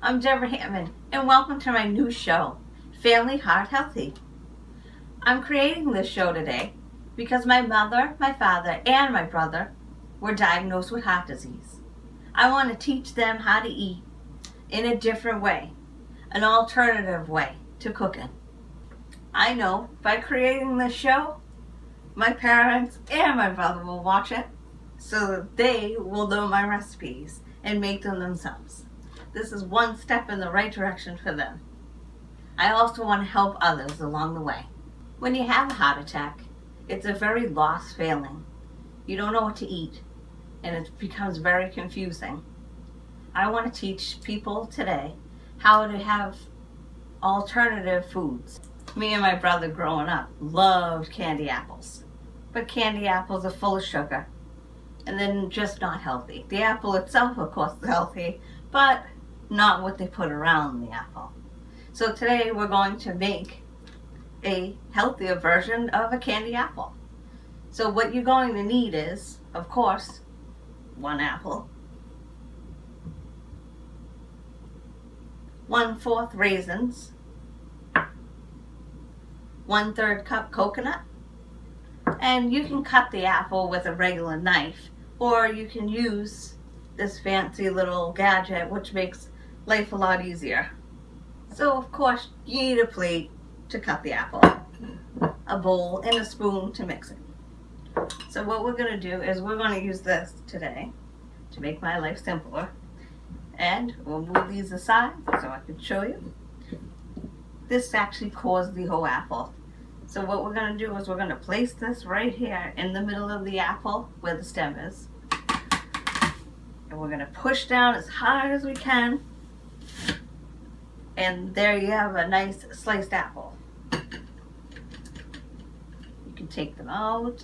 I'm Debra Hammond, and welcome to my new show, Family Heart Healthy. I'm creating this show today because my mother, my father, and my brother were diagnosed with heart disease. I want to teach them how to eat in a different way, an alternative way to cooking. I know by creating this show, my parents and my brother will watch it so that they will know my recipes and make them themselves. This is one step in the right direction for them. I also want to help others along the way. When you have a heart attack, it's a very lost feeling. You don't know what to eat, and it becomes very confusing. I want to teach people today how to have alternative foods. Me and my brother growing up loved candy apples, but candy apples are full of sugar and then just not healthy. The apple itself, of course, is healthy, but not what they put around the apple. So today we're going to make a healthier version of a candy apple. So what you're going to need is, of course, 1 apple, 1/4 raisins, 1/3 cup coconut, and you can cut the apple with a regular knife, or you can use this fancy little gadget which makes life a lot easier. So of course you need a plate to cut the apple, a bowl, and a spoon to mix it. So what we're going to do is we're going to use this today to make my life simpler, and we'll move these aside so I can show you. This actually cores the whole apple. So what we're going to do is we're going to place this right here in the middle of the apple where the stem is, and we're going to push down as hard as we can, and there you have a nice sliced apple. You can take them out,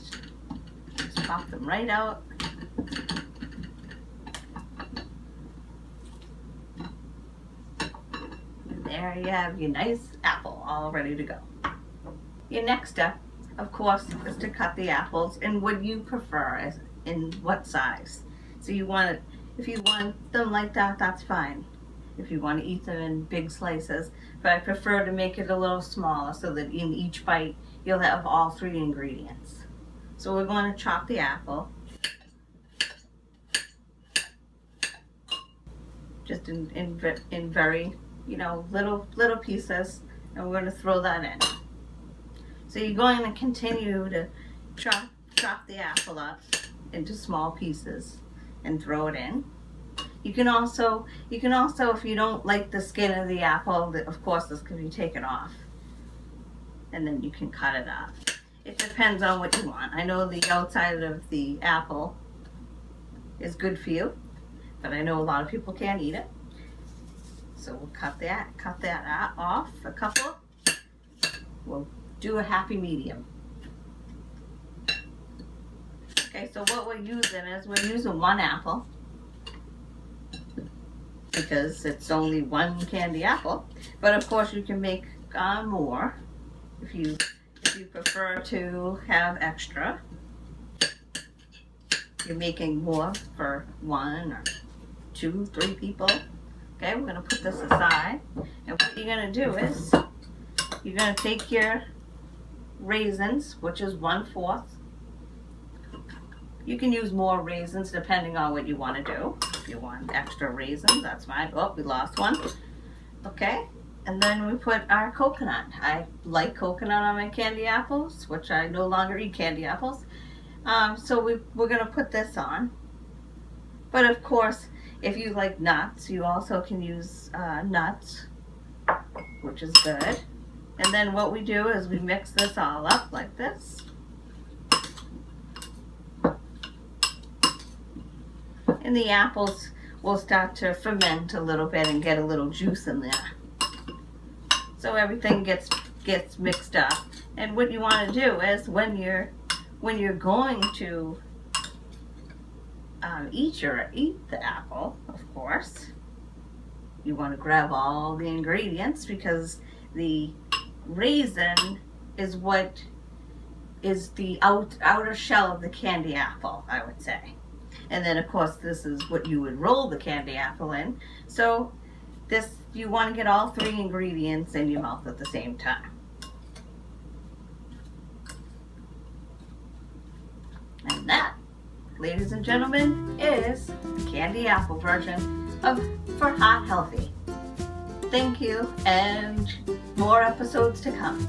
just pop them right out. And there you have your nice apple all ready to go. Your next step, of course, is to cut the apples in what you prefer, as in what size. So you want it, if you want them like that, that's fine. If you want to eat them in big slices, but I prefer to make it a little smaller so that in each bite you'll have all 3 ingredients. So we're going to chop the apple just in very, little pieces, and we're going to throw that in. So you're going to continue to chop the apple up into small pieces and throw it in. You can also, if you don't like the skin of the apple, of course this can be taken off, and then you can cut it up. It depends on what you want. I know the outside of the apple is good for you, but I know a lot of people can't eat it. So we'll cut that off, a couple. We'll do a happy medium. Okay, so what we're using is we're using 1 apple because it's only 1 candy apple. But of course you can make more if you prefer to have extra. You're making more for 1 or 2, 3 people. Okay, we're going to put this aside, and what you're going to do is you're going to take your raisins, which is 1/4. You can use more raisins depending on what you want to do. If you want extra raisins, that's fine. Oh, we lost one. Okay, and then we put our coconut. I like coconut on my candy apples, which I no longer eat candy apples. So we're going to put this on. But of course, if you like nuts, you also can use nuts, which is good. And then what we do is we mix this all up like this. And the apples will start to ferment a little bit and get a little juice in there. So everything gets mixed up. And what you want to do is when you're going to eat the apple, of course, you want to grab all the ingredients, because the raisin is what is the outer shell of the candy apple, I would say. And then of course this is what you would roll the candy apple in. So You want to get all 3 ingredients in your mouth at the same time. And that, ladies and gentlemen, is the candy apple version for Heart Healthy. Thank you, and more episodes to come.